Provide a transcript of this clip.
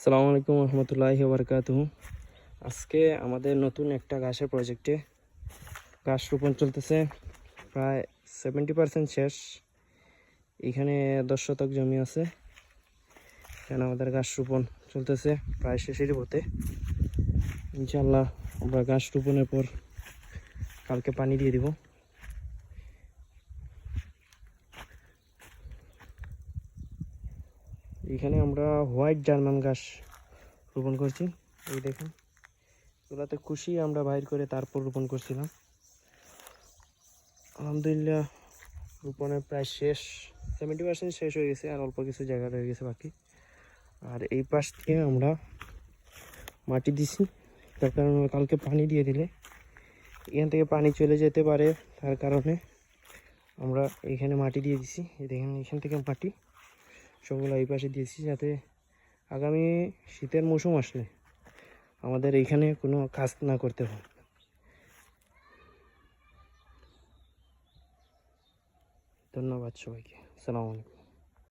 আসসালামু আলাইকুম রহমতুল্লাহি বারাকাতুহু। আজকে আমাদের নতুন একটা ঘাসের প্রজেক্টে ঘাস রোপণ চলতেছে, প্রায় 70% শেষ। এখানে 10 শতক জমি আছে, এখানে আমাদের ঘাস রোপণ চলতেছে প্রায় শেষের পথে। ইনশাআল্লাহ আমরা ঘাস রোপণের পর কালকে পানি দিয়ে দিব। এখানে আমরা হোয়াইট জার্মান ঘাস রোপণ করছি। এই দেখেন, ওগুলাতে খুশি আমরা বাইর করে তারপর রোপণ করছিলাম। আলহামদুলিল্লাহ রোপণের প্রায় শেষ, 70% শেষ হয়ে গেছে, আর অল্প কিছু জায়গা রয়ে গেছে বাকি। আর এই পাশ থেকে আমরা মাটি দিছি, তার কারণে কালকে পানি দিয়ে দিলে এখান থেকে পানি চলে যেতে পারে, তার কারণে আমরা এখানে মাটি দিয়ে দিছি। এই দেখেন, এখান থেকে মাটি সবগুলো এই পাশে দিয়েছি, যাতে আগামী শীতের মৌসুম আসলে আমাদের এইখানে কোনো কাজ না করতে হয়। ধন্যবাদ সবাইকে। আসসালামু আলাইকুম।